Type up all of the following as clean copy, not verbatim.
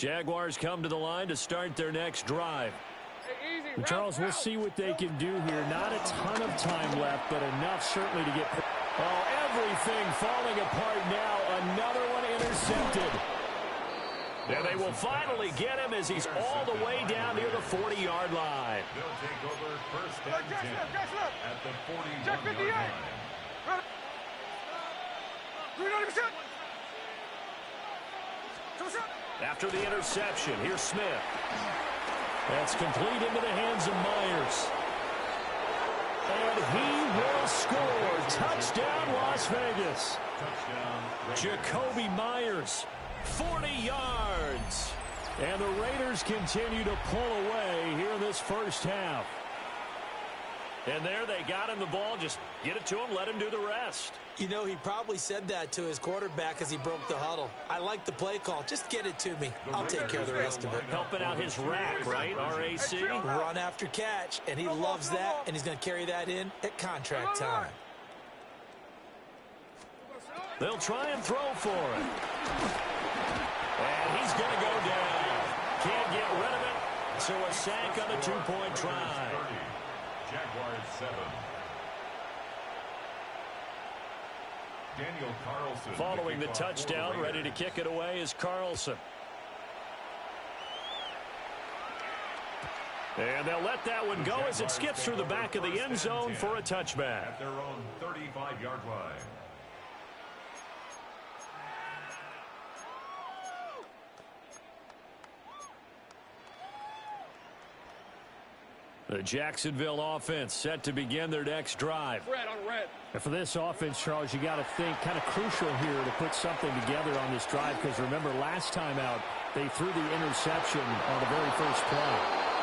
Jaguars come to the line to start their next drive. And Charles, we'll see what they can do here. Not a ton of time left, but enough certainly to get... Oh, everything falling apart now. Another one intercepted. And they will finally get him as he's all the way down near the 40-yard line. They'll take over first and 10 at the 41-yard line. After the interception, here's Smith. That's complete into the hands of Myers. And he will score. Touchdown, Las Vegas. Touchdown. Jakobi Myers, 40 yards. And the Raiders continue to pull away here in this first half. And there they got him the ball. Just get it to him, let him do the rest. You know, he probably said that to his quarterback as he broke the huddle. I like the play call. Just get it to me. I'll take care of the rest of it. Helping out his rack, right? RAC. Run after catch, and he loves that, and he's going to carry that in at contract time. They'll try and throw for it. And he's going to go down. Can't get rid of it. So a sack on the two-point try. Jaguars 7. Daniel Carlson. Following the touchdown, ready to kick it away is Carlson. And they'll let that one go as it skips through the back of the end zone for a touchback. At their own 35-yard line. The Jacksonville offense set to begin their next drive. Red on red. And for this offense, Charles, you got to think kind of crucial here to put something together on this drive, because remember last time out they threw the interception on the very first play.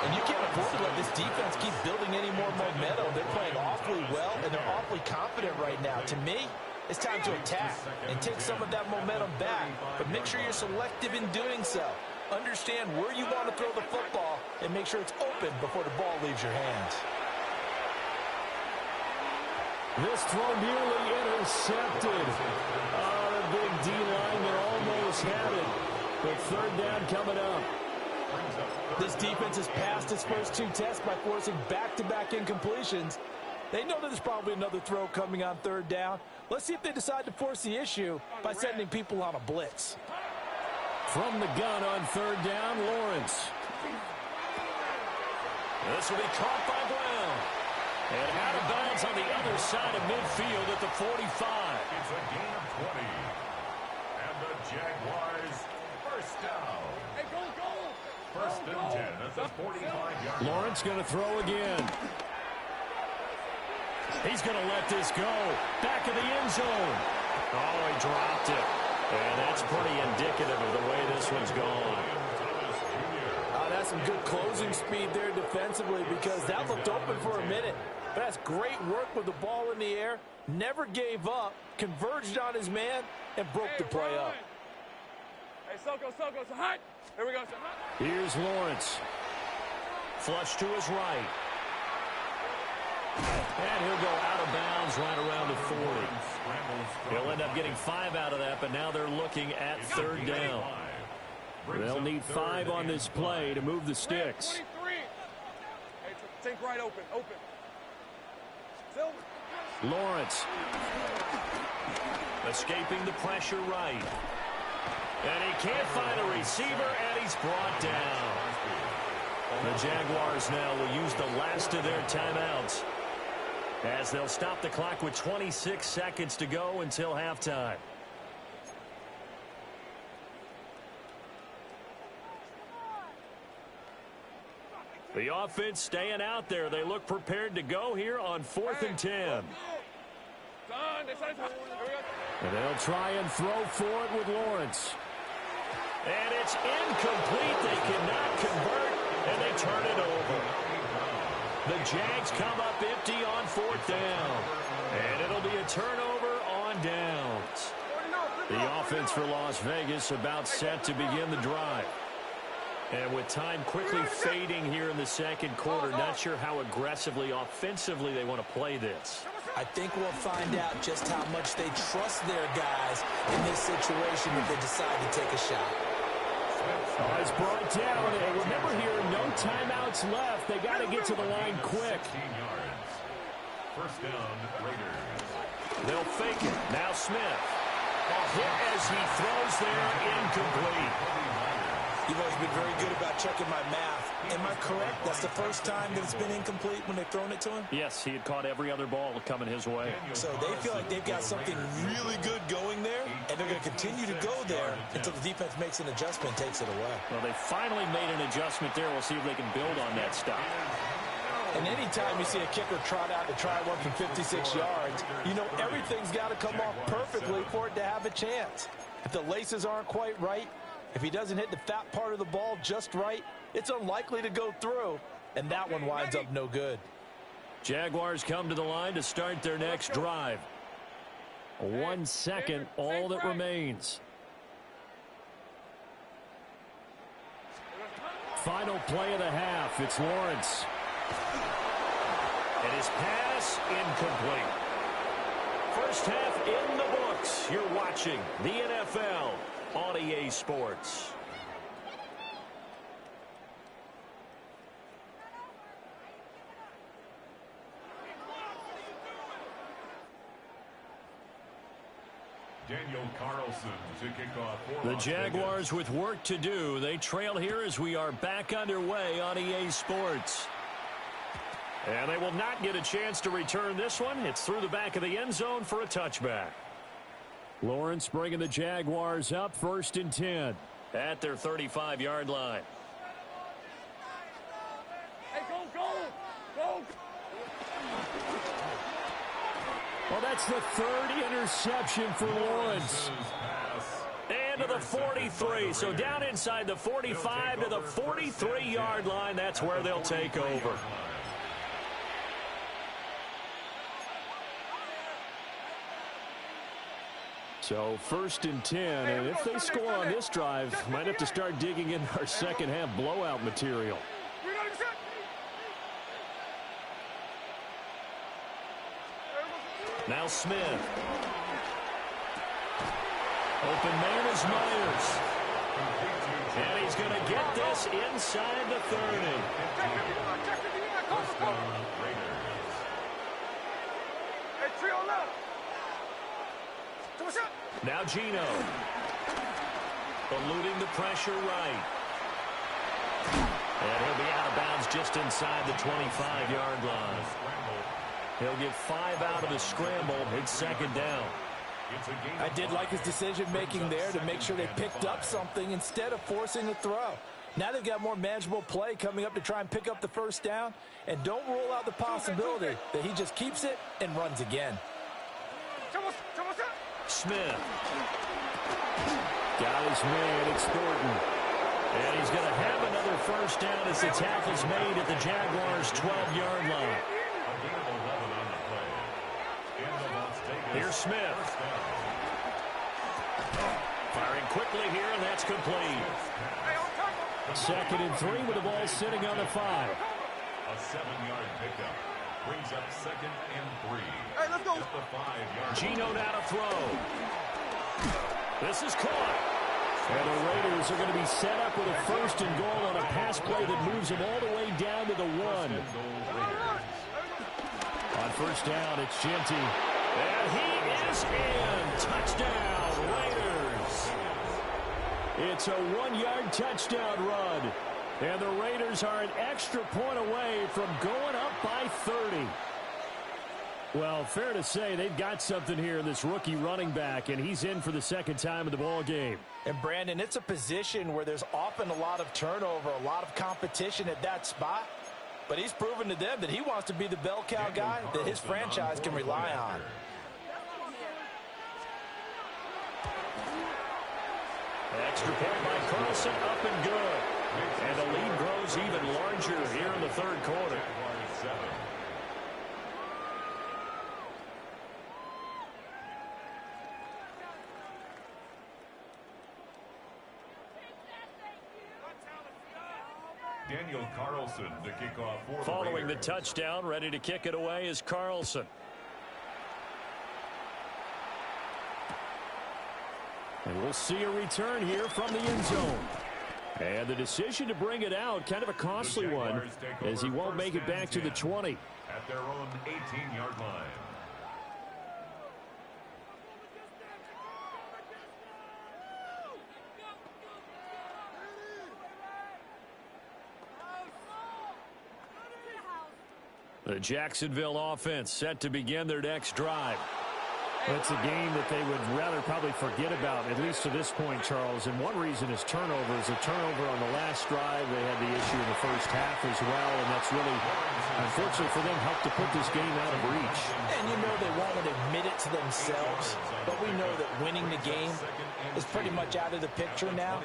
And you can't afford to let this defense keep building any more momentum. They're playing awfully well, and they're awfully confident right now. To me, it's time to attack and take some of that momentum back, but make sure you're selective in doing so. Understand where you want to throw the football and make sure it's open before the ball leaves your hands. This throw nearly intercepted. The big D-lineman almost had it. But third down coming up. This defense has passed its first two tests by forcing back-to-back incompletions. They know that there's probably another throw coming on third down. Let's see if they decide to force the issue by sending people on a blitz. From the gun on third down, Lawrence. This will be caught by Brown. And out of bounds on the other side of midfield at the 45. It's a gain of 20. And the Jaguars first down. Hey, go. First and 10 at the 45-yard line. Lawrence going to throw again. He's going to let this go. Back of the end zone. Oh, he dropped it. And that's pretty indicative of the way this one's gone. That's some good closing speed there defensively, because that looked open for a minute. But that's great work with the ball in the air. Never gave up, converged on his man, and broke the play up. Hey, Soko, so hot. Here we go, so hot. Here's Lawrence. Flush to his right. And he'll go out of bounds right around the 40. He'll end up getting 5 out of that, but now they're looking at third down. They'll need 5 on this play to move the sticks. 23. Hey, think right open. Silver. Lawrence. Escaping the pressure right. And he can't find a receiver, and he's brought down. The Jaguars now will use the last of their timeouts, as they'll stop the clock with 26 seconds to go until halftime. The offense staying out there. They look prepared to go here on 4th and 10. And they'll try and throw for it with Lawrence. And it's incomplete. They cannot convert, and they turn it over. The Jags come up empty on 4th down. And it'll be a turnover on downs. The offense for Las Vegas about set to begin the drive. And with time quickly fading here in the second quarter, not sure how aggressively, offensively they want to play this. I think we'll find out just how much they trust their guys in this situation if they decide to take a shot. Oh, it's brought down. And remember here, no timeouts left. They got to get to the line quick. 16 yards. First down, Raiders. They'll fake it. Now Smith. A hit as he throws there, incomplete. You've always been very good about checking my math. Am I correct? That's the first time that it's been incomplete when they've thrown it to him? Yes, he had caught every other ball coming his way. So they feel like they've got something really good going there, and they're going to continue to go there until the defense makes an adjustment and takes it away. Well, they finally made an adjustment there. We'll see if they can build on that stuff. And anytime you see a kicker trot out to try one from 56 yards, you know everything's got to come off perfectly for it to have a chance. If the laces aren't quite right, if he doesn't hit the fat part of the ball just right, it's unlikely to go through, and that one winds up no good. Jaguars come to the line to start their next drive. 1 second, all that remains. Final play of the half. It's Lawrence. And his pass incomplete. First half in the books. You're watching the NFL on EA Sports. Daniel Carlson to kick off for The Las Jaguars with work to do. They trail here as we are back underway on EA Sports. And they will not get a chance to return this one. It's through the back of the end zone for a touchback. Lawrence bringing the Jaguars up 1st and 10. At their 35-yard line. Hey, go! Well, that's the 3rd interception for Lawrence. And to the 43. So down inside the 45 to the 43-yard line. That's where they'll take over. So 1st and 10, and if they score on this drive, might have to start digging in our second half blowout material. Now Smith. Open man is Myers. And he's going to get this inside the 30. Now Gino. Eluding the pressure right. And he'll be out of bounds just inside the 25-yard line. He'll get 5 out of the scramble. It's 2nd down. I did like his decision-making there to make sure they picked up something instead of forcing a throw. Now they've got more manageable play coming up to try and pick up the 1st down. And don't rule out the possibility that he just keeps it and runs again. Smith. Got his man, it's Thornton. And he's going to have another 1st down as the tackle's made at the Jaguars' 12-yard line. Here's Smith. Firing quickly here, and that's complete. 2nd and 3 with the ball sitting on the 5. A 7-yard pickup brings up 2nd and 3. Hey, let's go. At the 5-yard. Gino now to throw. This is caught. And the Raiders are going to be set up with a 1st and goal on a pass play that moves them all the way down to the 1. On 1st down, it's Genty. And he is in. Touchdown, Raiders. It's a 1-yard touchdown run. And the Raiders are an extra point away from going up by 30. Well, fair to say they've got something here in this rookie running back, and he's in for the 2nd time of the ball game. And, Brandon, it's a position where there's often a lot of turnover, a lot of competition at that spot. But he's proven to them that he wants to be the bell cow guy that his franchise can rely on. Extra point by Carlson, up and good. And the lead grows even larger here in the 3rd quarter. Daniel Carlson to kick off for Following the Raiders. touchdown, ready to kick it away is Carlson. And we'll see a return here from the end zone. And the decision to bring it out, kind of a costly one, as he won't make it back to the 20. At their own 18-yard line. The Jacksonville offense set to begin their next drive. It's a game that they would rather probably forget about, at least to this point, Charles. And one reason is turnovers. A turnover on the last drive. They had the issue in the first half as well, and that's really, unfortunately for them, helped to put this game out of reach. And you know they won't admit it to themselves, but we know that winning the game is pretty much out of the picture now.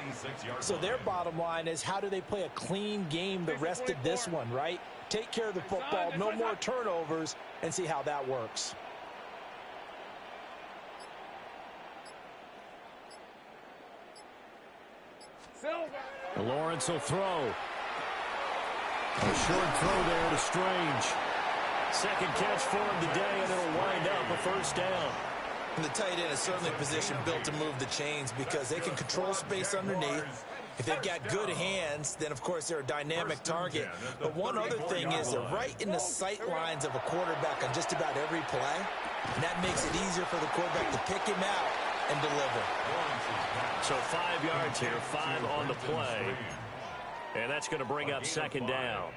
So their bottom line is, how do they play a clean game the rest of this one, right? Take care of the football, no more turnovers, and see how that works. Lawrence will throw. A short throw there to Strange. Second catch for him today, and it'll wind up a first down. And the tight end is certainly a position built to move the chains because they can control space underneath. If they've got good hands, then, of course, they're a dynamic target. But one other thing is they're right in the sight lines of a quarterback on just about every play. And that makes it easier for the quarterback to pick him out and deliver. So 5 yards here, 5 on the play. And that's going to bring up second down.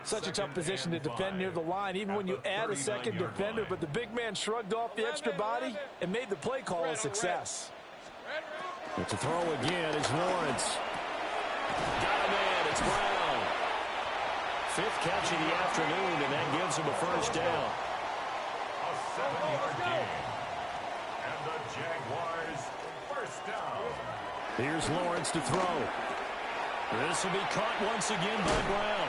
Such a tough position to defend near the line, even when you add a second defender. But the big man shrugged off the extra body and made the play call a success. It's a throw again is Lawrence. Got him in. It's Brown. 5th catch of the afternoon, and that gives him a first down. A 7-yard gain. And the Jaguars first down. Here's Lawrence to throw. This will be caught once again by Brown.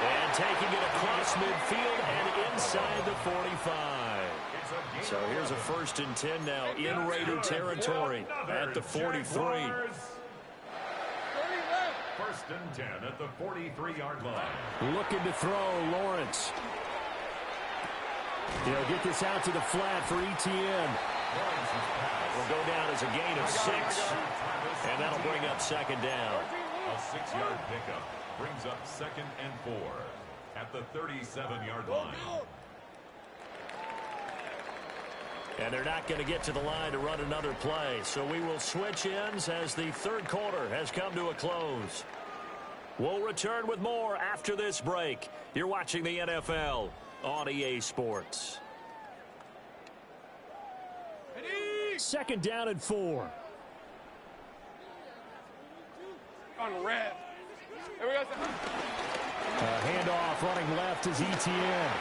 And taking it across midfield and inside the 45. So here's a 1st and 10 now in Raider territory at the 43. 1st and 10 at the 43-yard line. Looking to throw, Lawrence. He'll get this out to the flat for Etienne. Will go down as a gain of 6. And that'll bring up second down. A 6-yard pickup brings up 2nd and 4 at the 37-yard line. And they're not going to get to the line to run another play. So we will switch ends as the third quarter has come to a close. We'll return with more after this break. You're watching the NFL on EA Sports. 2nd down and 4. On red. Here we go. Handoff running left is Etienne.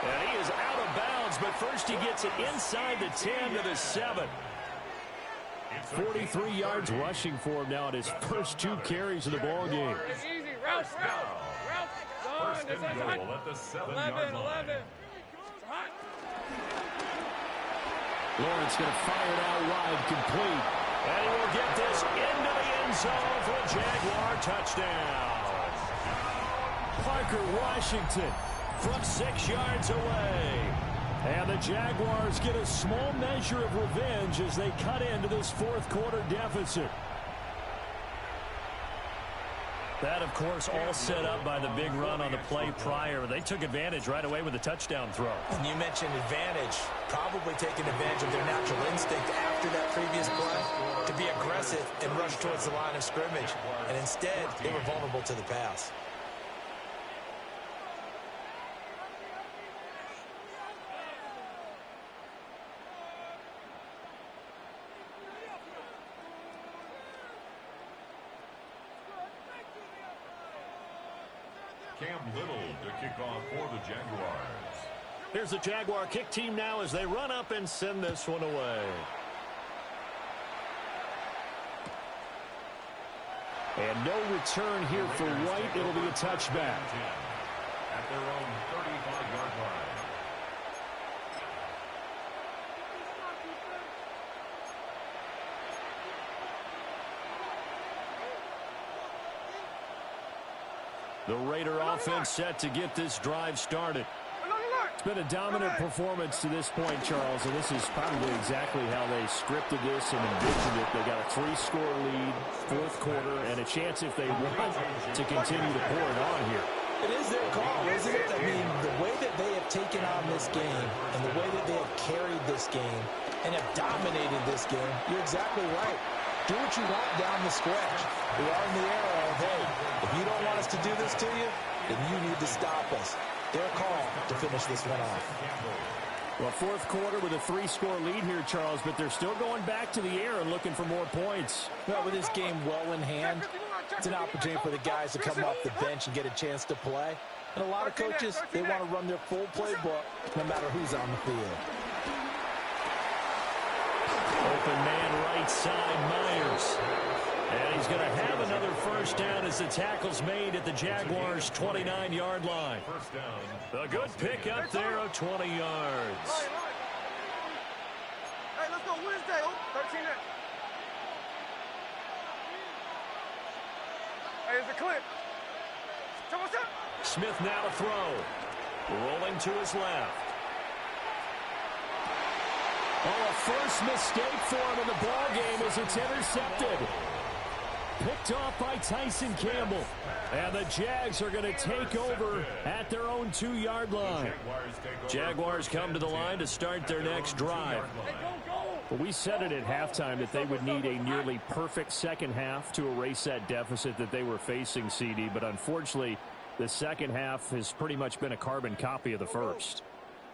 And he is out of bounds, but first he gets it inside the 10 to the 7. 43 yards rushing for him now at his first 2 carries of the ball game. Easy. Route. First and goal at the 7-yard line. Lawrence going to fire it out wide, complete. And he will get this into the end zone for a Jaguar touchdown. Parker Washington from 6 yards away. And the Jaguars get a small measure of revenge as they cut into this 4th quarter deficit. That, of course, all set up by the big run on the play prior. They took advantage right away with the touchdown throw. And you mentioned advantage, probably taking advantage of their natural instinct after that previous play to be aggressive and rush towards the line of scrimmage. And instead, they were vulnerable to the pass. Cam Little to kick off for the Jaguars. Here's the Jaguar kick team now as they run up and send this one away. And no return here for White. It'll be a touchback. At their own 35-yard line. The Raider offense set to get this drive started. It's been a dominant performance to this point, Charles, and this is probably exactly how they scripted this and envisioned it. They got a 3-score lead, fourth quarter, and a chance if they want to continue to pour it on here. It is their call, isn't it? I mean, the way that they have taken on this game and the way that they have carried this game and have dominated this game, you're exactly right. Do what you want down the stretch. We are in the era of, hey, if you don't want us to do this to you, then you need to stop us. Their call to finish this one off. Well, fourth quarter with a 3-score lead here, Charles, but they're still going back to the air and looking for more points. Well, with this game well in hand, it's an opportunity for the guys to come off the bench and get a chance to play. And a lot of coaches, they want to run their full playbook no matter who's on the field. Open man right side, Myers. And he's going to have another first down as the tackle's made at the Jaguars' 29-yard line. First down. A good pick up there of 20 yards. Hey, let's go Wednesday. 13 there. Hey, it's a clip. What's up? Smith now to throw. Rolling to his left. Oh, a first mistake for him in the ball game as it's intercepted. Picked off by Tyson Campbell. And the Jags are going to take over at their own 2-yard line. Jaguars come to the line to start their next drive. Well, we said it at halftime that they would need a nearly perfect second half to erase that deficit that they were facing, CD. But unfortunately, the second half has pretty much been a carbon copy of the first.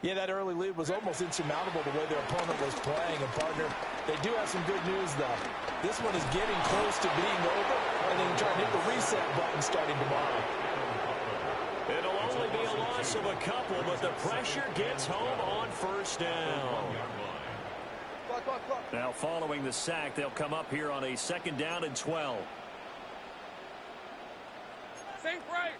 Yeah, that early lead was almost insurmountable the way their opponent was playing. And, partner, they do have some good news, though. This one is getting close to being over, and they can try to hit the reset button starting tomorrow. It'll only be a loss of a couple, but the pressure gets home on first down. Now, following the sack, they'll come up here on a 2nd down and 12. Same right.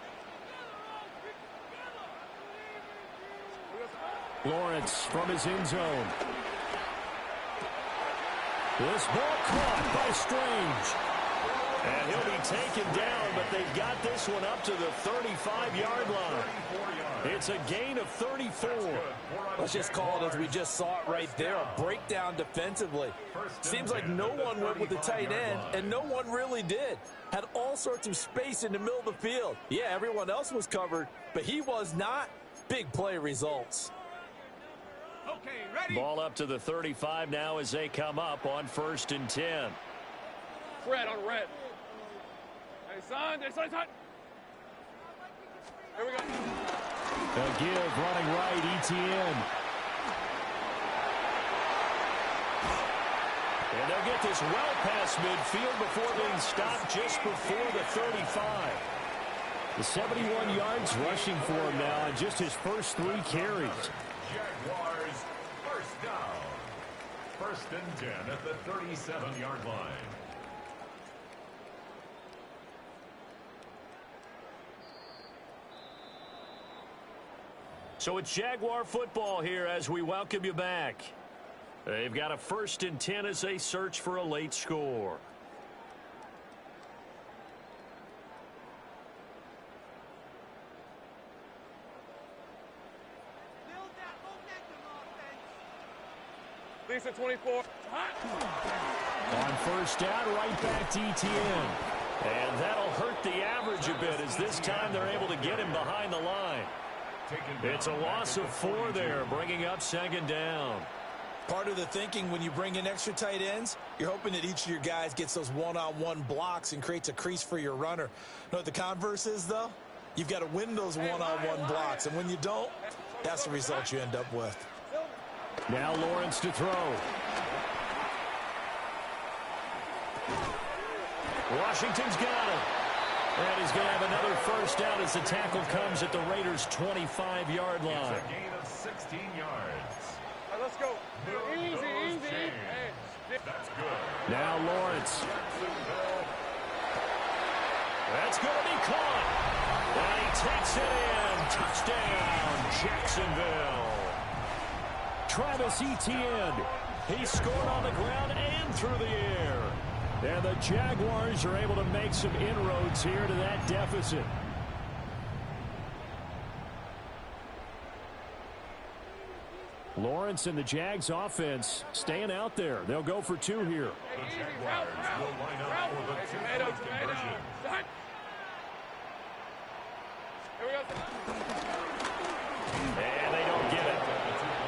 Lawrence from his end zone. This ball caught by Strange. And he'll be taken down, but they've got this one up to the 35-yard line. It's a gain of 34. Let's just call it as we just saw it right there, a breakdown defensively. Seems like no one went with the tight end, and no one really did. Had all sorts of space in the middle of the field. Yeah, everyone else was covered, but he was not. Big play results. Okay, ready? Ball up to the 35 now as they come up on 1st and 10. Red on red. Hey, son. Hey, son. Here we go. A give running right, Etienne. And they'll get this well past midfield before being stopped just before the 35. The 71 yards rushing for him now in just his first 3 carries. Jaguars first down. 1st and 10 at the 37-yard line. So it's Jaguar football here as we welcome you back. They've got a 1st and 10 as they search for a late score. Lisa 24. On first down, right back to Etienne. And that'll hurt the average a bit as this time they're able to get him behind the line. It's a loss of 4 there, bringing up 2nd down. Part of the thinking when you bring in extra tight ends, you're hoping that each of your guys gets those one-on-one blocks and creates a crease for your runner. You know what the converse is, though? You've got to win those one-on-one blocks, and when you don't, that's the result you end up with. Now Lawrence to throw. Washington's got him. And he's going to have another first down as the tackle comes at the Raiders' 25-yard line. It's a gain of 16 yards. Right, let's go. Easy. Hey. That's good. Now Lawrence. That's going to be caught. And he takes it in. Touchdown, Jacksonville. Travis Etienne. He scored on the ground and through the air. And the Jaguars are able to make some inroads here to that deficit. Lawrence and the Jags offense staying out there. They'll go for 2 here. The Jaguars will line up for the two-point conversion. Here we go. And they don't get it.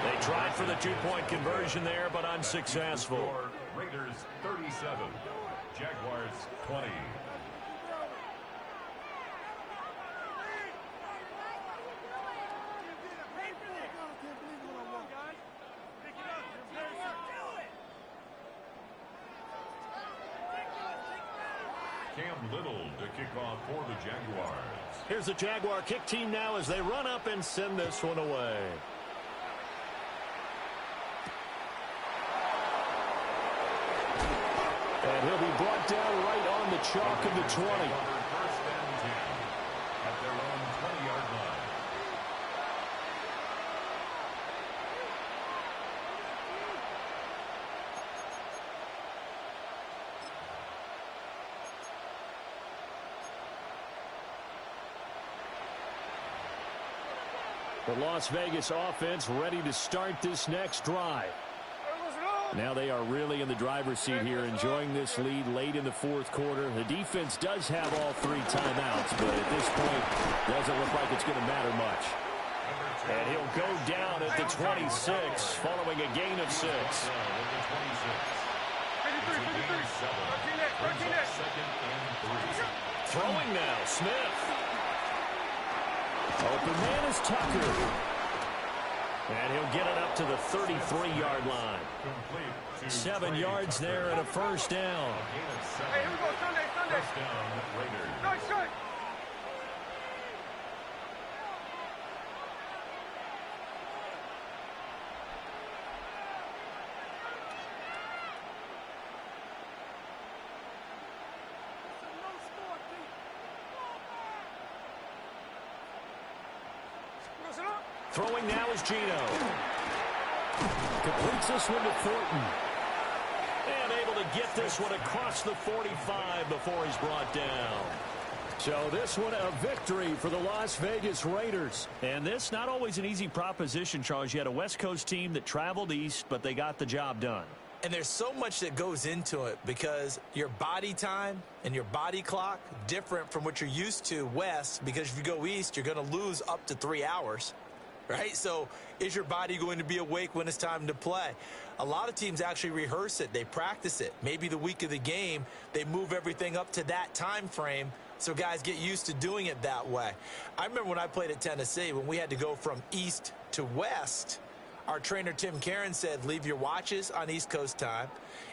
They tried for the 2-point conversion there, but unsuccessful. Score, Raiders 37, Jaguars 20. Cam Little to kick off for the Jaguars. Here's the Jaguar kick team now as they run up and send this one away. And he'll be brought down right on the chalk of the 20. First and 10 at their own 20-yard line. The Las Vegas offense ready to start this next drive. Now they are really in the driver's seat here, enjoying this lead late in the 4th quarter. The defense does have all 3 timeouts, but at this point, doesn't look like it's going to matter much. And he'll go down at the 26, following a gain of 6. Throwing now, Smith. Open man is Tucker. And he'll get it up to the 33-yard line. 7 yards there and a first down. Hey, here we go. Sunday. First down, Raiders. Nice. Throwing now is Gino. Completes this one to Thornton. And able to get this one across the 45 before he's brought down. So this one a victory for the Las Vegas Raiders. And this not always an easy proposition, Charles. You had a West Coast team that traveled east, but they got the job done. And there's so much that goes into it because your body time and your body clock different from what you're used to west, because if you go east, you're going to lose up to 3 hours. Right? So is your body going to be awake when it's time to play? A lot of teams actually rehearse it. They practice it. Maybe the week of the game, they move everything up to that time frame so guys get used to doing it that way. I remember when I played at Tennessee, when we had to go from east to west, our trainer Tim Karen said, leave your watches on East Coast time.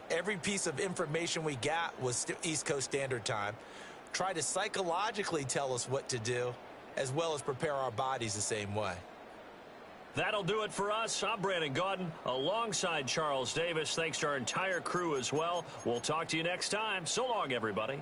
Every piece of information we got was East Coast Standard Time. Try to psychologically tell us what to do, as well as prepare our bodies the same way. That'll do it for us. I'm Brandon Gaudin alongside Charles Davis. Thanks to our entire crew as well. We'll talk to you next time. So long, everybody.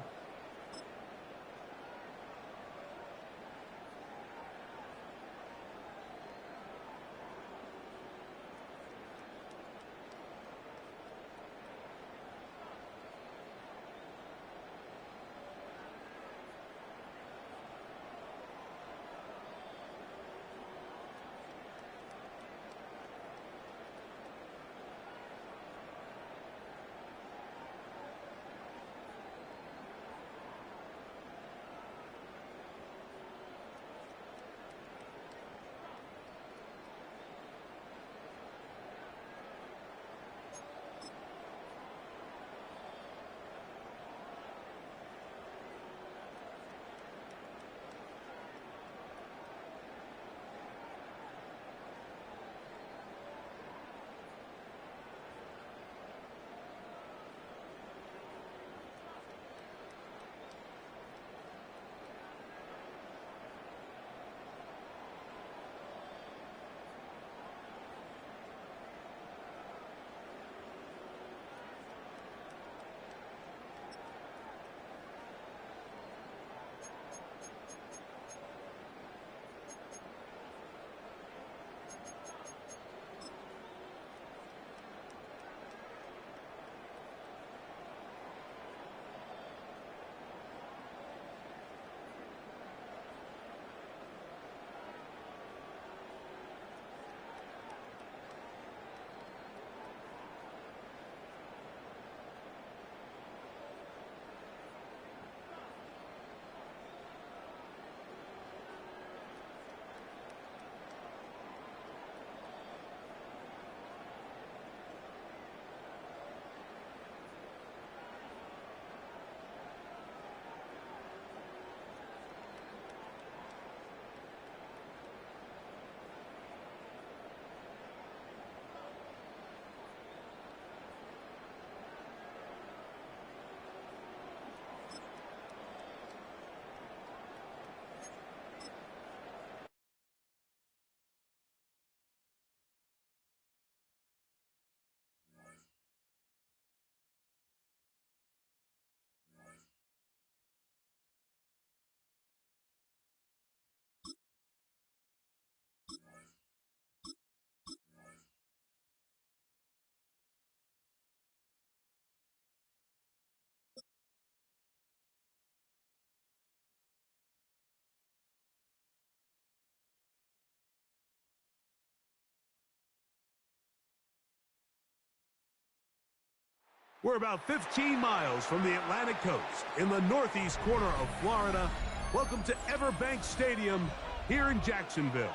We're about 15 miles from the Atlantic coast in the northeast corner of Florida. Welcome to Everbank Stadium here in Jacksonville.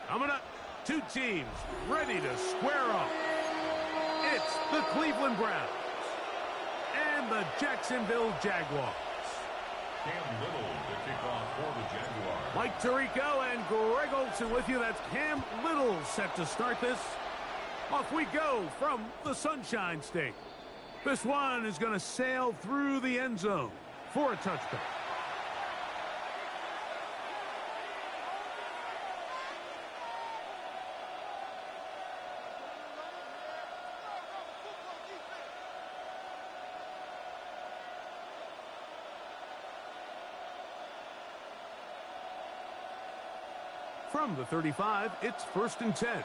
Coming up, two teams ready to square off. It's the Cleveland Browns and the Jacksonville Jaguars. Cam Little to kick off for the Jaguars. Mike Tirico and Greg Olsen with you. That's Cam Little set to start this. Off we go from the Sunshine State. This one is going to sail through the end zone for a touchdown. From the 35, it's 1st and 10.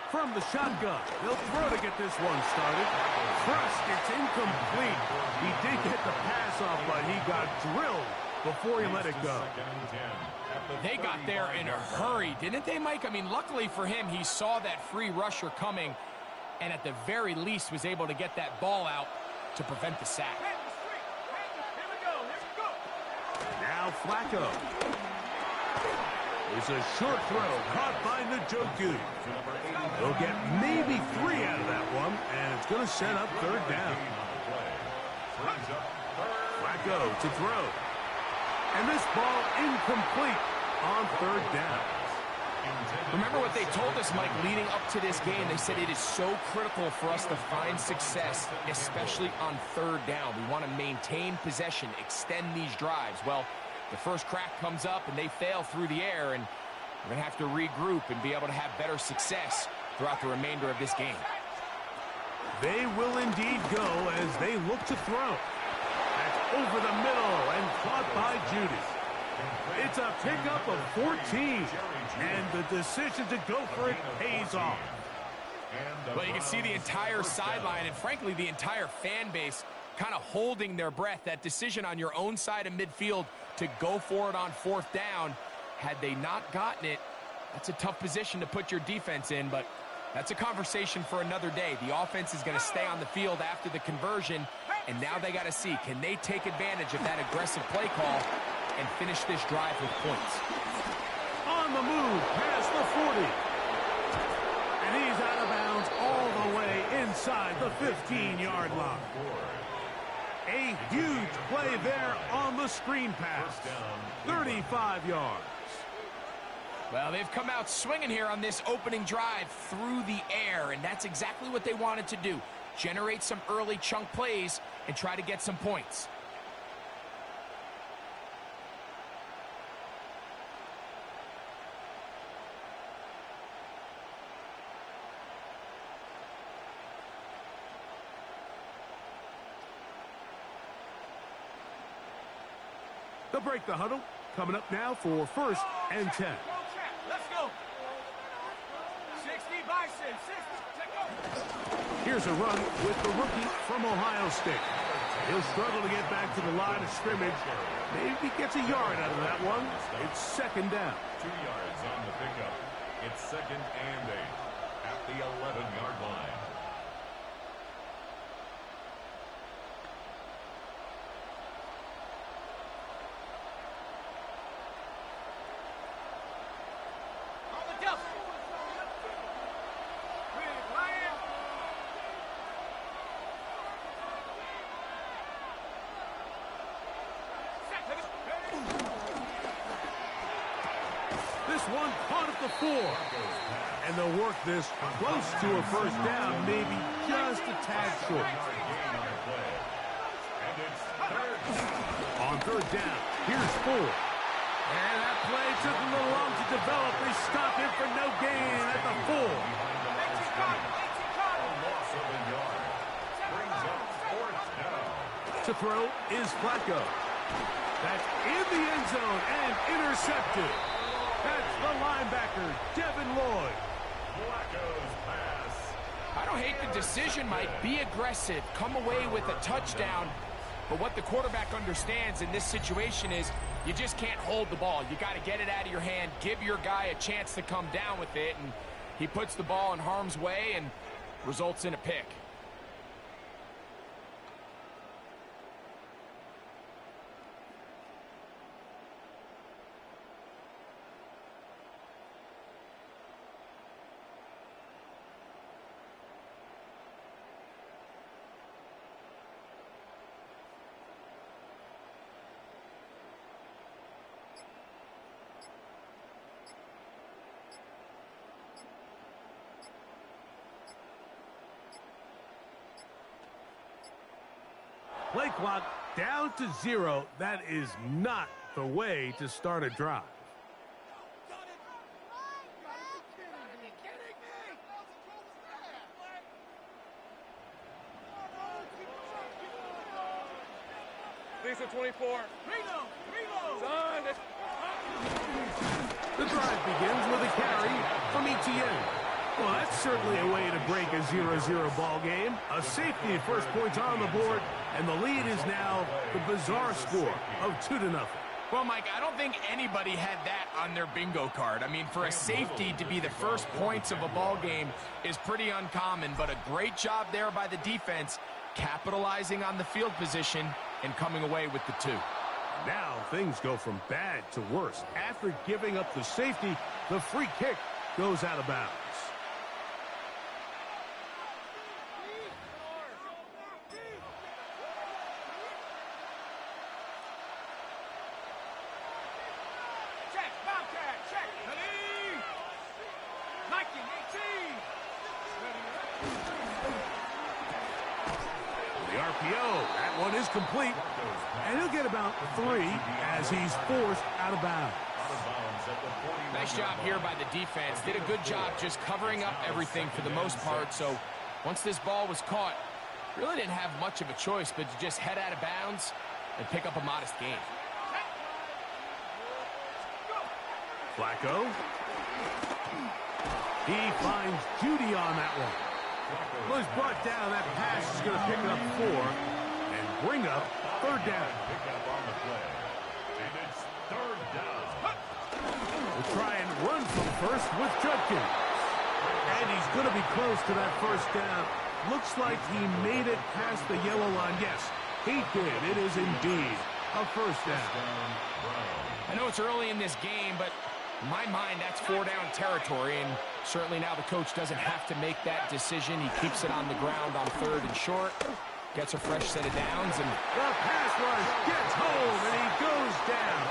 From the shotgun, they'll throw to get this one started. First, it's incomplete. He did get the pass off, but he got drilled before he let it go. They got there in a hurry, didn't they, Mike? I mean, luckily for him, he saw that free rusher coming and at the very least was able to get that ball out to prevent the sack. Now Flacco. It's a short throw caught by Njoku. They'll get maybe 3 out of that one, and it's going to set up 3rd down. Flacco to throw. And this ball incomplete on 3rd down. Remember what they told us, Mike, leading up to this game. They said it is so critical for us to find success, especially on 3rd down. We want to maintain possession, extend these drives. Well, the first crack comes up and they fail through the air, and we're going to have to regroup and be able to have better success throughout the remainder of this game. They will indeed go as they look to throw. That's over the middle and caught by Judy. It's a pickup of 14, and the decision to go for it pays off. Well, you can see the entire sideline and, frankly, the entire fan base kind of holding their breath. That decision on your own side of midfield to go for it on 4th down, had they not gotten it, that's a tough position to put your defense in, but that's a conversation for another day. The offense is going to stay on the field after the conversion, and now they got to see, can they take advantage of that aggressive play call and finish this drive with points? On the move past the 40. And he's out of bounds all the way inside the 15-yard line. A huge play there on the screen pass. 35 yards. Well, they've come out swinging here on this opening drive through the air, and that's exactly what they wanted to do. Generate some early chunk plays and try to get some points. They'll break the huddle. Coming up now for 1st and 10. Let's go. 60 bison. 60. Here's a run with the rookie from Ohio State. He'll struggle to get back to the line of scrimmage. Maybe gets a yard out of that one. It's 2nd down. 2 yards on the pickup. It's 2nd and 8 at the 11-yard line. One caught at the 4. And they'll work this close to a 1st down, maybe just a tad short. On 3rd down, here's 4. And that play took a little long to develop. They stop him for no gain at the 4. To throw is Flacco. That's in the end zone and intercepted. That's the linebacker, Devin Lloyd. Flacco's pass. I don't hate the decision, Mike. Be aggressive. Come away with a touchdown. But what the quarterback understands in this situation is you just can't hold the ball. You got to get it out of your hand, give your guy a chance to come down with it, and He puts the ball in harm's way and results in a pick. Play clock down to 0. That is not the way to start a drive. These are 24. Son, The drive begins with a carry from Etienne. Well, that's certainly a way to break a 0-0 ball game. A safety, first points on the board, and the lead is now the bizarre score of 2-0. Well, Mike, I don't think anybody had that on their bingo card. I mean, for a safety to be the first points of a ball game is pretty uncommon, but a great job there by the defense, capitalizing on the field position and coming away with the 2. Now things go from bad to worse. After giving up the safety, the free kick goes out of bounds. That one is complete, and he'll get about 3 as he's forced out of bounds. Nice job here by the defense. Did a good job just covering up everything for the most part. So once this ball was caught, really didn't have much of a choice but to just head out of bounds and pick up a modest gain. Flacco. He finds Judy on that one. Well, he's brought down. That pass is going to pick up 4 and bring up 3rd down. We'll try and run from first with Judkins. And he's going to be close to that 1st down. Looks like he made it past the yellow line. Yes, he did. It is indeed a 1st down. I know it's early in this game, but in my mind, that's 4-down territory, and certainly now the coach doesn't have to make that decision. He keeps it on the ground on 3rd and short, gets a fresh set of downs, and the pass rush gets home, and he goes down.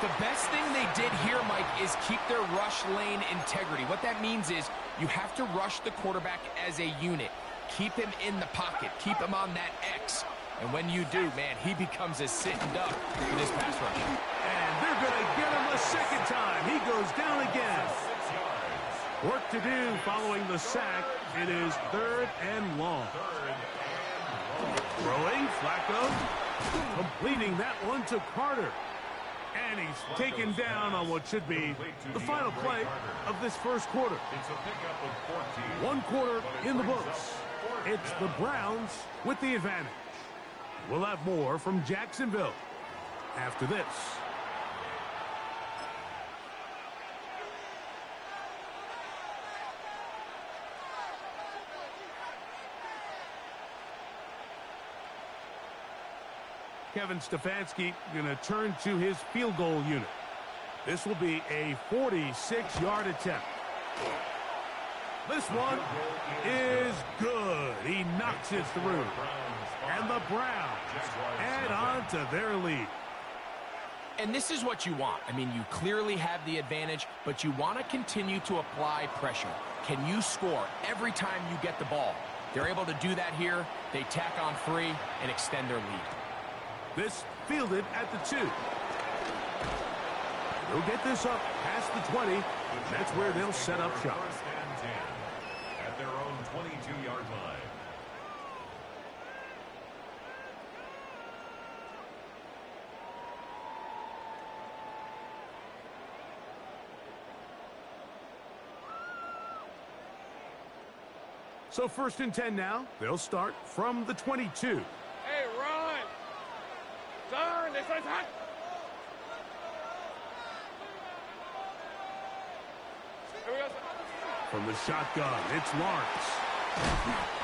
The best thing they did here, Mike, is keep their rush lane integrity. What that means is you have to rush the quarterback as a unit. Keep him in the pocket. Keep him on that X. And when you do, man, he becomes a sitting duck for this pass rush. And they're going to get him a 2nd time. He goes down again. Work to do following the sack. It is 3rd and long. Throwing, Flacco. Completing that one to Carter. And he's taken down on what should be the final play of this 1st quarter. 1 quarter in the books. It's the Browns with the advantage. We'll have more from Jacksonville after this. Kevin Stefanski going to turn to his field goal unit. This will be a 46-yard attempt. This one is good. He knocks it through. And the Browns add on to their lead. And this is what you want. I mean, you clearly have the advantage, but you want to continue to apply pressure. Can you score every time you get the ball? They're able to do that here. They tack on 3 and extend their lead. This fielded at the 2. They'll get this up past the 20. That's where they'll set up shop. At their own 22-yard line. So 1st and 10 now. They'll start from the 22. Hey, run! Son, this one's hot! From the shotgun, it's Lawrence.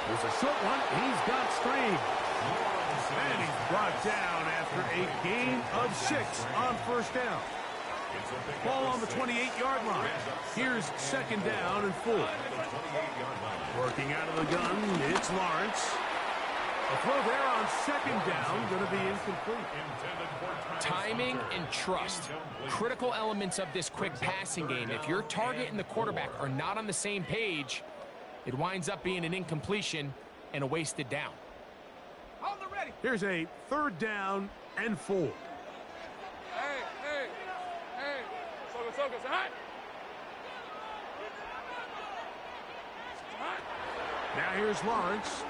There's a short one. He's got Strange. And he's brought down after a gain of 6 on first down. Ball on the 28-yard line. Here's second down and 4. Working out of the gun, it's Lawrence. A throw there on second down, going to be incomplete. Timing and trust, critical elements of this quick passing game. If your target and the quarterback are not on the same page, it winds up being an incompletion and a wasted down. Here's a third down and 4. Hey. Focus. Hot. Now here's Lawrence.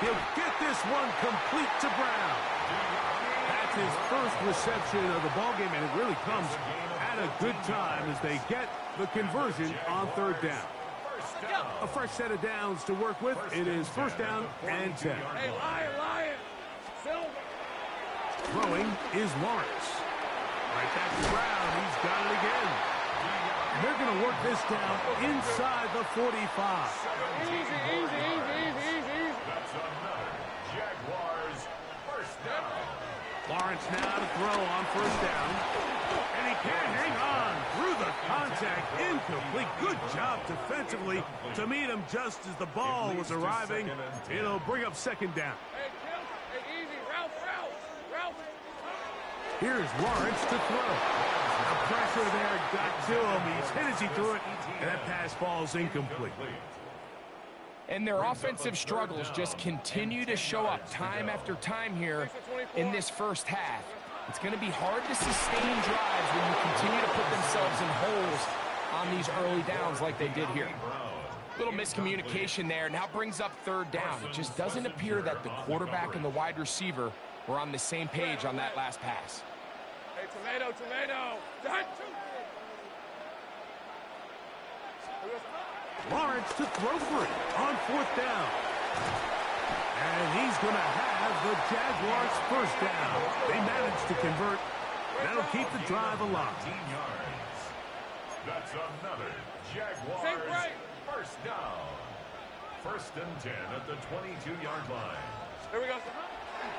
He'll get this one complete to Brown. That's his first reception of the ballgame, and it really comes at a good time as they get the conversion on third down. A fresh set of downs to work with. It is first down and 10. Hey, Lion. Silver. Throwing is Lawrence. Right back to Brown. He's got it again. And they're going to work this down inside the 45. Easy. That's another Jaguars first down. Lawrence now to throw on first down. And he can't hang on through the contact. Incomplete. Good job defensively to meet him just as the ball was arriving. It'll bring up second down. Hey, easy. Ralph. Here's Lawrence to throw. The pressure there got to him. He's hit as he threw it. And that pass falls incomplete. And their offensive struggles just continue to show up time after time here in this first half. It's going to be hard to sustain drives when you continue to put themselves in holes on these early downs like they did here. Little miscommunication there. Now brings up third down. It just doesn't appear that the quarterback and the wide receiver were on the same page on that last pass. Hey, tomato. Lawrence to throw for it on fourth down. And he's going to have the Jaguars first down. They managed to convert. That'll keep the drive alive. 15 yards. That's another Jaguars first down. First and 10 at the 22-yard line. Here we go.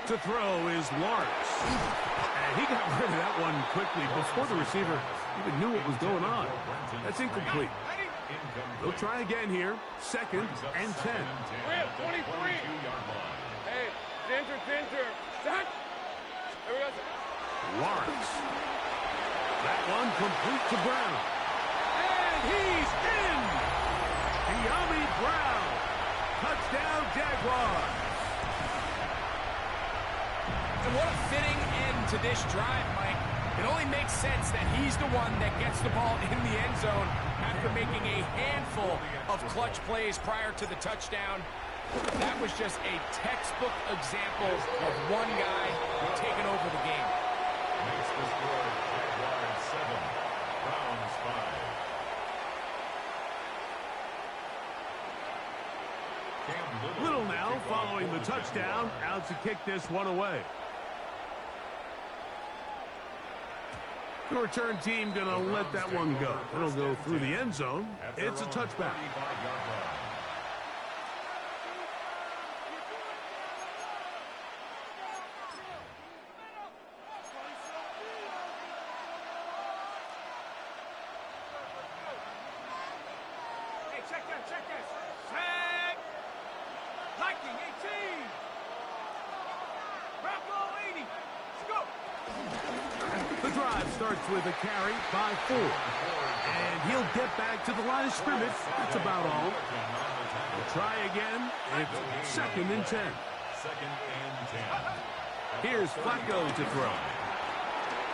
To throw is Lawrence. And he got rid of that one quickly before the receiver even knew what was going on. That's incomplete. They'll try again here. Second and 10. We have 23. Hey, Ginger. Stop. Here we go. Lawrence. That one complete to Brown. And he's in. De'Ami Brown. Touchdown, Jaguars. And what a fitting end to this drive, Mike. It only makes sense that he's the one that gets the ball in the end zone after making a handful of clutch plays prior to the touchdown. That was just a textbook example of one guy taking over the game. Makes the score Jaguars 7, Browns 5. Little now following the touchdown. Out to kick this one away. The return team going to let that one go. It'll go through the end zone. It's a touchback. Hey, check this. Check. Viking 18. Bravo 80. Let's go. The drive starts with a carry by 4. And he'll get back to the line of scrimmage. That's about all. We'll try again. It's second and 10. Here's Flacco to throw.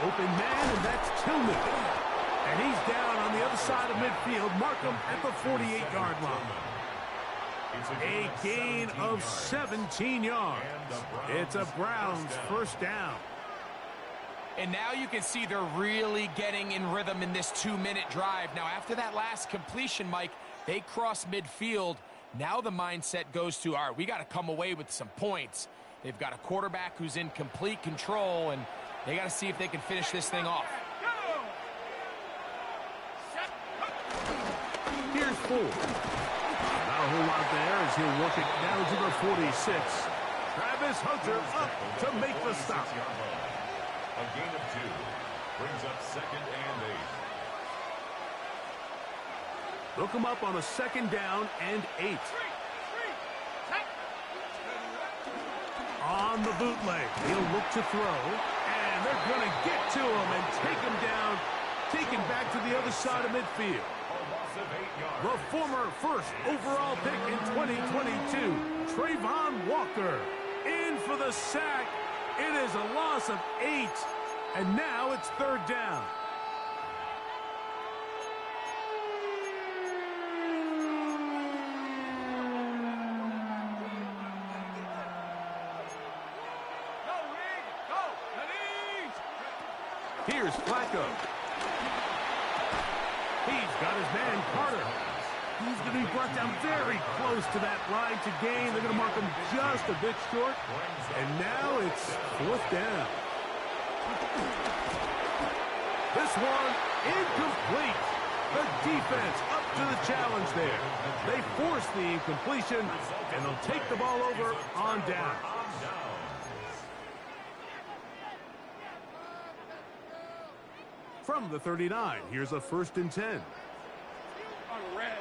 Open man, and that's Tillman. And he's down on the other side of midfield. Markham at the 48-yard line. A gain of 17 yards. It's a Browns first down. And now you can see they're really getting in rhythm in this 2-minute drive. Now, after that last completion, Mike, they cross midfield. Now the mindset goes to, all right, we got to come away with some points. They've got a quarterback who's in complete control, and they got to see if they can finish this thing off. 4. Not a whole lot there as he'll work it down to the 46. Travis Hunter up to make the stop. A gain of 2 brings up 2nd and 8. Look him up on a 2nd down and 8. On the bootleg, he'll look to throw, and they're going to get to him and take him down, taken back to the other side of midfield. The former first overall pick in 2022, Trayvon Walker, in for the sack. It is a loss of 8, and now it's 3rd down. Here's Flacco. He's got his man, Carter. He's going to be brought down very close to that line to gain. They're going to mark him just a bit short. And now it's 4th down. This one incomplete. The defense up to the challenge there. They force the incompletion, and they'll take the ball over on down. From the 39, here's a 1st and 10. On red.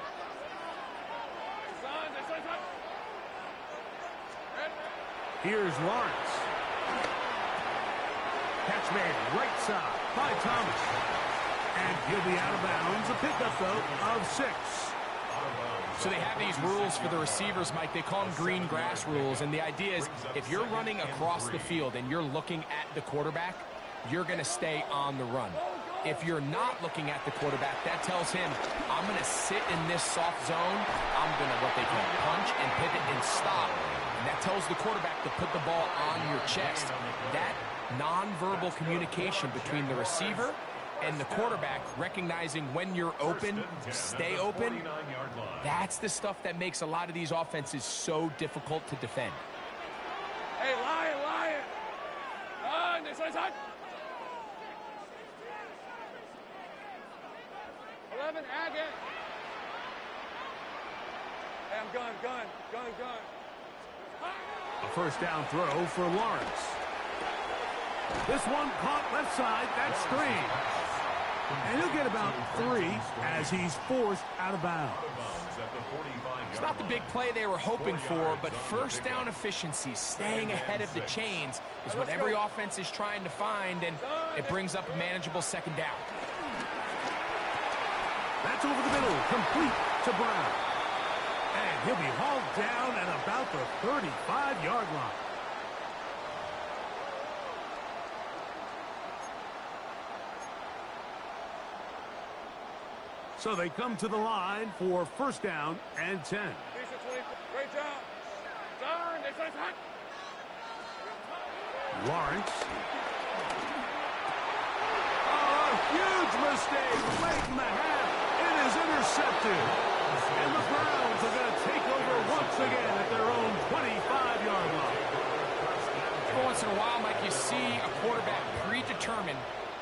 Here's Lawrence. Catch made right side by Thomas. And he'll be out of bounds. A pickup, though, of 6. So they have these rules for the receivers, Mike. They call them green grass rules. And the idea is if you're running across the field and you're looking at the quarterback, you're going to stay on the run. If you're not looking at the quarterback, that tells him, I'm going to sit in this soft zone. I'm going to, what they call, punch and pivot and stop. And that tells the quarterback to put the ball on your chest. That nonverbal communication between the receiver and the quarterback, recognizing when you're open, stay open, that's the stuff that makes a lot of these offenses so difficult to defend. Hey, Lion! This one's hot. 11, Agate. Hey, I'm gun. A 1st down throw for Lawrence. This one caught left side. That's 3. And he'll get about 3 as he's forced out of bounds. It's not the big play they were hoping for, but 1st down efficiency, staying ahead of the chains, is what every offense is trying to find, and it brings up a manageable 2nd down. That's over the middle, complete to Brown. And he'll be hauled down at about the 35-yard line. So they come to the line for 1st down and 10. Great job. Lawrence. Oh, a huge mistake late in the half. It is intercepted. And the Browns are going to take over once again at their own 25-yard line. Every once in a while, Mike, you see a quarterback predetermined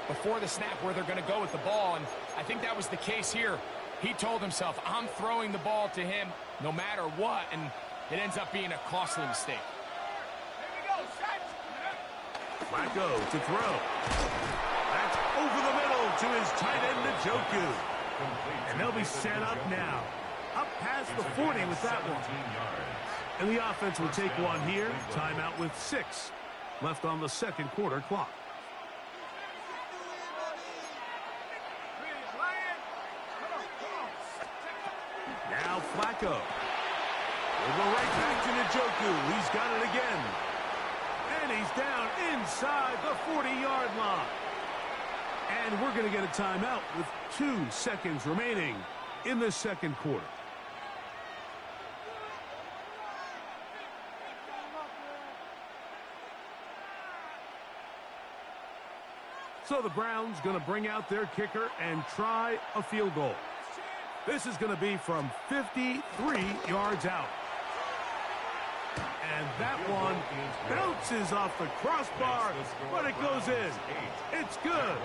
before the snap where they're going to go with the ball, and I think that was the case here. He told himself, I'm throwing the ball to him no matter what, and it ends up being a costly mistake. Flacco to throw. That's over the middle to his tight end, Njoku. And they'll be set up now. Up past the 40 with that one. And the offense will take one here. Timeout with 6 left on the 2nd quarter clock. Now Flacco. We'll go right back to Njoku. He's got it again. And he's down inside the 40-yard line. And we're going to get a timeout with 2 seconds remaining in the 2nd quarter. So the Browns going to bring out their kicker and try a field goal. This is going to be from 53 yards out. And that one bounces off the crossbar, but it goes in. It's good.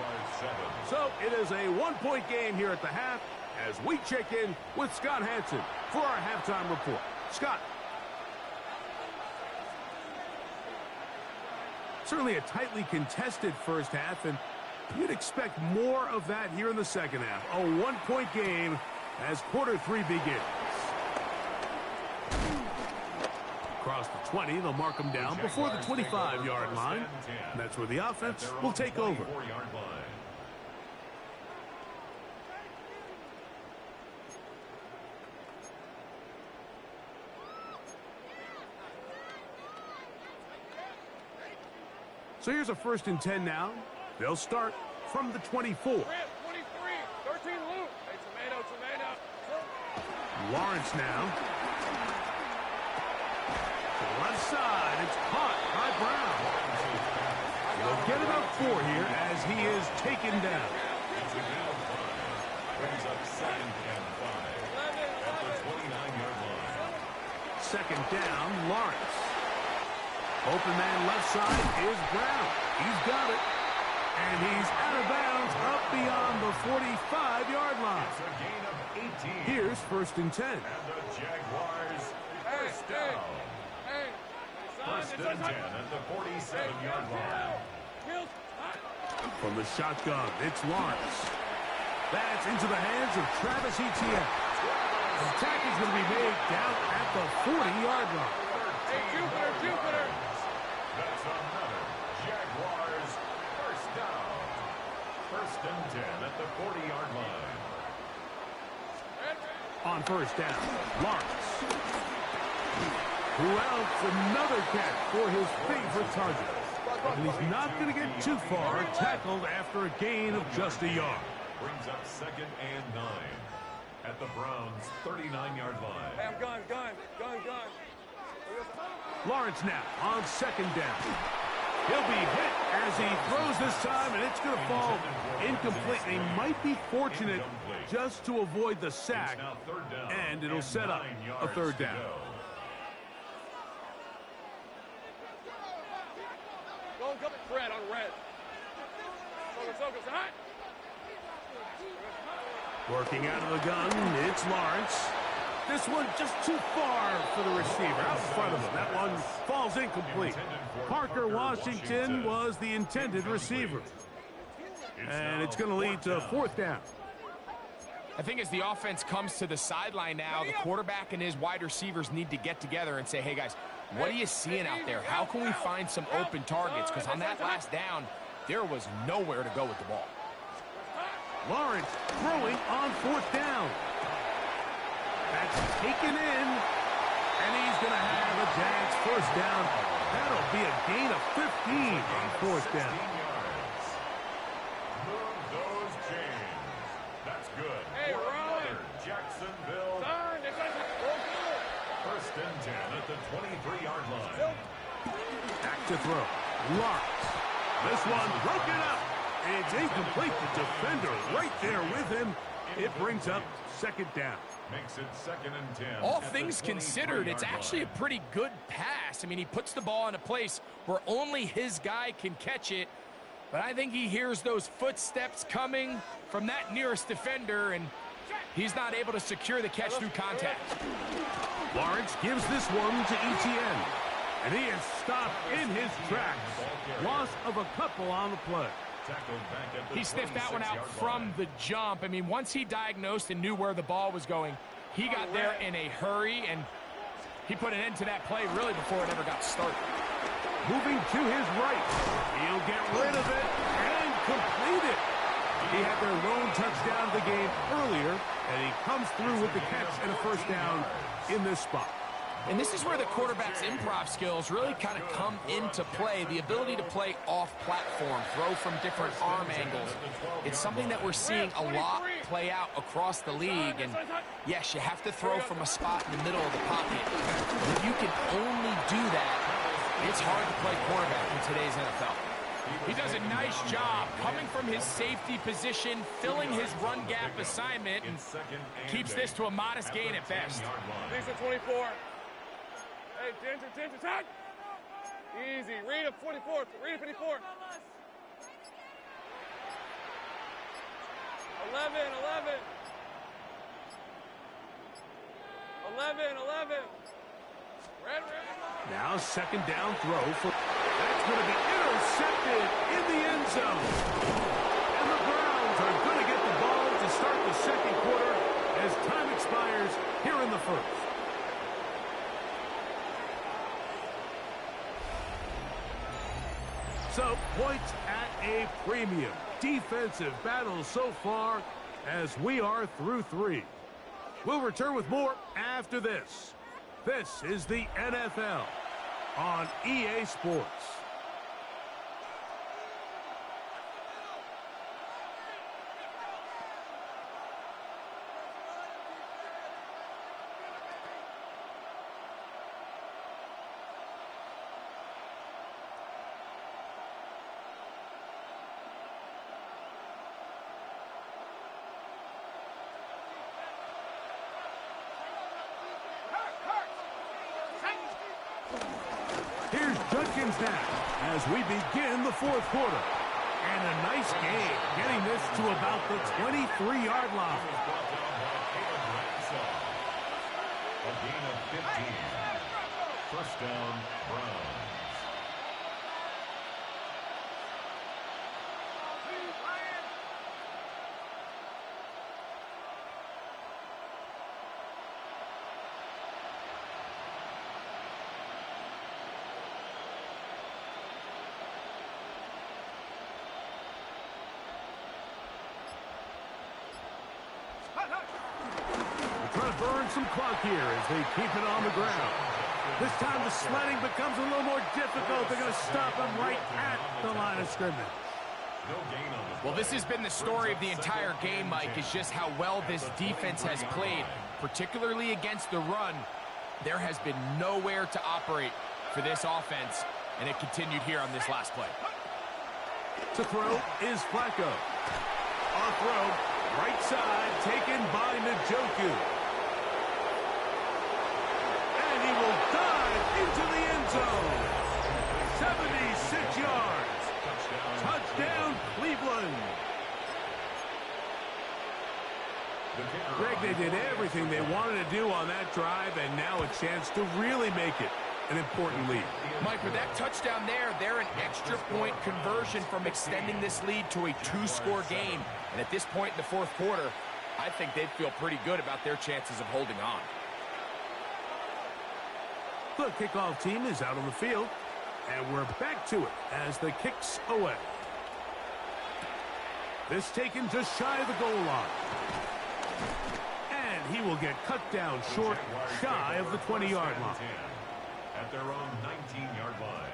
So it is a 1-point game here at the half, as we check in with Scott Hanson for our halftime report. Scott. Certainly a tightly contested first half, and you'd expect more of that here in the second half. A one-point game as quarter 3 begins. Across the 20, they'll mark them down before the 25-yard line. And that's where the offense will take over. So here's a 1st and 10 now. They'll start from the 24. 23, 13 loop. Hey, tomato. Lawrence now. To the left side, it's caught by Brown. They'll get it up 4 here as he is taken down. Brings up 2nd and 5 at the 29-yard line. 2nd down, Lawrence. Open man left side is Brown. He's got it. And he's out of bounds up beyond the 45-yard line. It's a gain of 18. Here's 1st and 10. And the Jaguars first down. First and 10 at the 47-yard line. From the shotgun, it's Lawrence. That's into the hands of Travis Etienne. The attack is going to be made down at the 40-yard line. Hey, Jupiter. That's another Jaguars first down. First and 10 at the 40-yard line. On 1st down, Lawrence. Who else? Another catch for his favorite target. And he's not going to get too far, tackled after a gain of just a yard. Brings up 2nd and 9 at the Browns' 39-yard line. Hey, I'm gun. Lawrence now on 2nd down. He'll be hit as he throws this time, and it's going to fall incomplete. He might be fortunate just to avoid the sack, and it'll set up a 3rd down. Go, Fred on red. Focus, hot. Working out of the gun, it's Lawrence. This one just too far for the receiver, out in front of him. That one falls incomplete. Parker Washington was the intended receiver. And it's going to lead to 4th down. I think as the offense comes to the sideline now, the quarterback and his wide receivers need to get together and say, hey, guys, what are you seeing out there? How can we find some open targets? Because on that last down, there was nowhere to go with the ball. Lawrence throwing on 4th down. That's taken in, and he's going to have a Jags first down. That'll be a gain of 15 on 4th down. Move those chains. That's good. Hey, For Ron. another Jacksonville. First and 10 at the 23-yard line. Back to throw. Lawrence. This one broken up. It's incomplete. The defender right there with him. It brings up 2nd down. Makes it 2nd and 10. All things considered, it's actually a pretty good pass. I mean, he puts the ball in a place where only his guy can catch it. But I think he hears those footsteps coming from that nearest defender, and he's not able to secure the catch through contact. Lawrence gives this one to Etienne. And he is stopped in his tracks. Loss of a couple on the play. He sniffed that one out from the jump. I mean, once he diagnosed and knew where the ball was going, he got there in a hurry, and he put an end to that play really before it ever got started. Moving to his right. He'll get rid of it and complete it. He had their lone touchdown of the game earlier, and he comes through with the catch and a first down in this spot. And this is where the quarterback's improv skills really kind of come into play. The ability to play off-platform, throw from different arm angles. It's something that we're seeing a lot play out across the league. And yes, you have to throw from a spot in the middle of the pocket. But if you can only do that, it's hard to play quarterback in today's NFL. He does a nice job coming from his safety position, filling his run gap assignment, and keeps this to a modest gain at best. These are 24. Hey, Ginger, attack! Easy. Read a 44. Read a 54. 11. 11. Red. Now second down throw for... That's going to be intercepted in the end zone. And the Browns are going to get the ball to start the second quarter as time expires here in the first. So, points at a premium. Defensive battle so far as we are through 3. We'll return with more after this. This is the NFL on EA Sports. Here's Judkins now as we begin the fourth quarter. And a nice game, getting this to about the 23-yard line. A gain of 15. First down, Browns. Trying to burn some clock here as they keep it on the ground. This time the sledding becomes a little more difficult. They're going to stop him right at the line of scrimmage. Well, this has been the story of the entire game, Mike, is just how well this defense has played, particularly against the run. There has been nowhere to operate for this offense, and it continued here on this last play. To throw is Flacco. On throw, right side, taken by Njoku. And he will dive into the end zone. 76 yards. Touchdown, Cleveland. Greg, they did everything they wanted to do on that drive, and now a chance to really make it an important lead. Mike, with that touchdown there, they're an extra point conversion from extending this lead to a 2-score game. And at this point in the fourth quarter, I think they'd feel pretty good about their chances of holding on. The kickoff team is out on the field, and we're back to it as the kick's away. This taken just shy of the goal line. And he will get cut down short, shy of the 20-yard line. At their own 19-yard line.